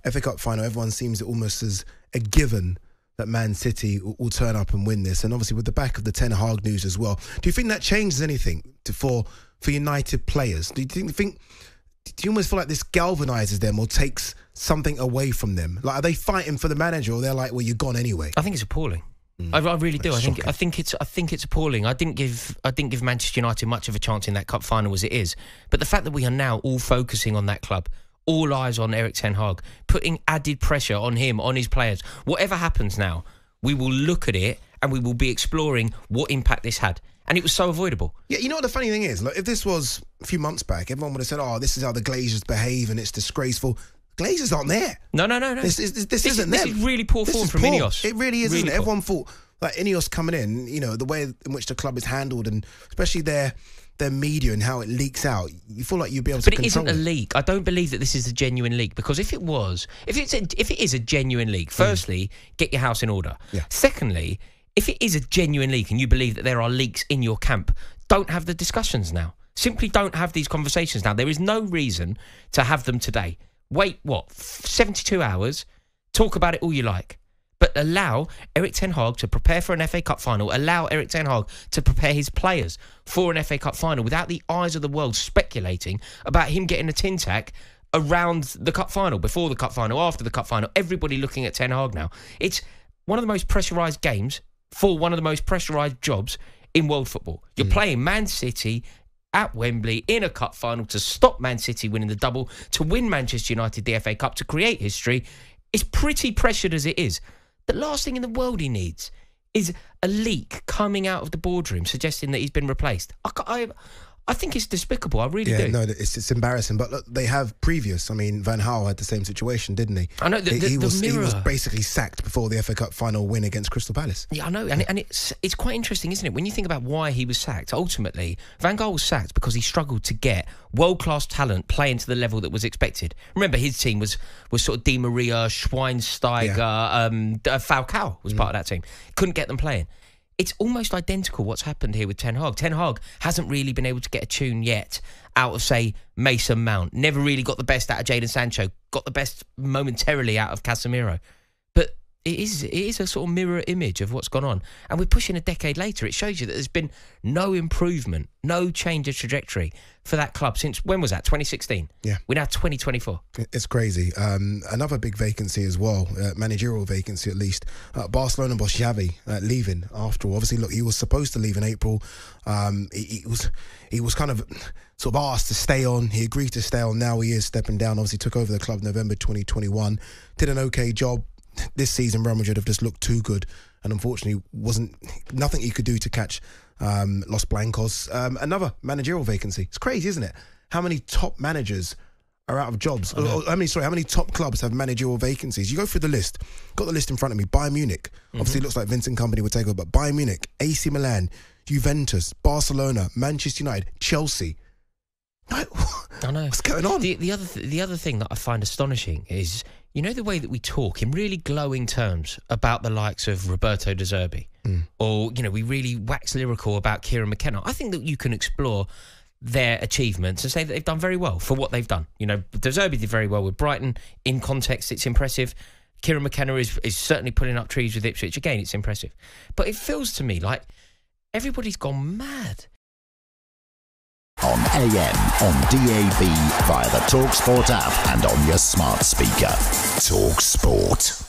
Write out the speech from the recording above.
FA Cup final, everyone seems almost as a given that Man City will turn up and win this. And obviously with the back of the Ten Hag news as well, do you think that changes anything for United players? Do you almost feel like this galvanises them or takes something away from them? Like, are they fighting for the manager, or they're like, well, you're gone anyway? I think it's appalling. I really do. I think it's appalling. I didn't give Manchester United much of a chance in that cup final as it is. But the fact that we are now all focusing on that club, all eyes on Erik ten Hag, putting added pressure on him, on his players. Whatever happens now, we will look at it and we will be exploring what impact this had. And it was so avoidable. Yeah, you know what the funny thing is? Like, if this was a few months back, everyone would have said, oh, this is how the Glazers behave and it's disgraceful. Glazers aren't there. No. This isn't them. This is really poor form from Ineos. It really is, isn't it? Everyone thought, like, Ineos coming in, you know, the way in which the club is handled, and especially their media and how it leaks out, you feel like you'd be able to control it. But it isn't a leak. I don't believe that this is a genuine leak, because if it is a genuine leak, firstly, get your house in order. Yeah. Secondly, if it is a genuine leak and you believe that there are leaks in your camp, don't have the discussions now. Simply don't have these conversations now. There is no reason to have them today. Wait, 72 hours, talk about it all you like. But allow Erik ten Hag to prepare for an FA Cup final. Allow Erik ten Hag to prepare his players for an FA Cup final without the eyes of the world speculating about him getting a tin tack around the cup final, before the cup final, after the cup final. Everybody looking at ten Hag now. It's one of the most pressurised games for one of the most pressurised jobs in world football. You're playing Man City at Wembley in a cup final to stop Man City winning the double, to win Manchester United the FA Cup, to create history. It's pretty pressured as it is. The last thing in the world he needs is a leak coming out of the boardroom suggesting that he's been replaced. I think it's despicable. I really do. No, it's embarrassing. But look, they have previous. I mean, Van Gaal had the same situation, didn't he? I know. He was basically sacked before the FA Cup final win against Crystal Palace. Yeah, I know. And it's quite interesting, isn't it? When you think about why he was sacked, ultimately, Van Gaal was sacked because he struggled to get world-class talent playing to the level that was expected. Remember, his team was sort of Di Maria, Schweinsteiger, Falcao was part of that team. Couldn't get them playing. It's almost identical what's happened here with Ten Hag. Ten Hag hasn't really been able to get a tune yet out of, say, Mason Mount. Never really got the best out of Jadon Sancho. Got the best momentarily out of Casemiro. But it is a sort of mirror image of what's gone on. And we're pushing a decade later. It shows you that there's been no improvement, no change of trajectory for that club since, when was that, 2016? Yeah. We're now 2024. It's crazy. Another big vacancy as well, managerial vacancy at least. Barcelona boss Xavi leaving after all. Obviously, look, he was supposed to leave in April. He was kind of sort of asked to stay on. He agreed to stay on. Now he is stepping down. Obviously took over the club November 2021. Did an okay job. This season, Real Madrid have just looked too good, and unfortunately, nothing he could do to catch Los Blancos. Another managerial vacancy. It's crazy, isn't it? How many top managers are out of jobs? How many top clubs have managerial vacancies? You go through the list. Got the list in front of me. Bayern Munich. Obviously, it looks like Vincent Kompany would take over, but Bayern Munich, AC Milan, Juventus, Barcelona, Manchester United, Chelsea. I know. What's going on? The other thing that I find astonishing is, you know, the way that we talk in really glowing terms about the likes of Roberto De Zerbi, or, you know, we really wax lyrical about Kieran McKenna. I think that you can explore their achievements and say that they've done very well for what they've done. You know, De Zerbi did very well with Brighton. In context, it's impressive. Kieran McKenna is certainly pulling up trees with Ipswich. Again, it's impressive. But it feels to me like everybody's gone mad. On AM, on DAB, via the talkSPORT app and on your smart speaker. talkSPORT.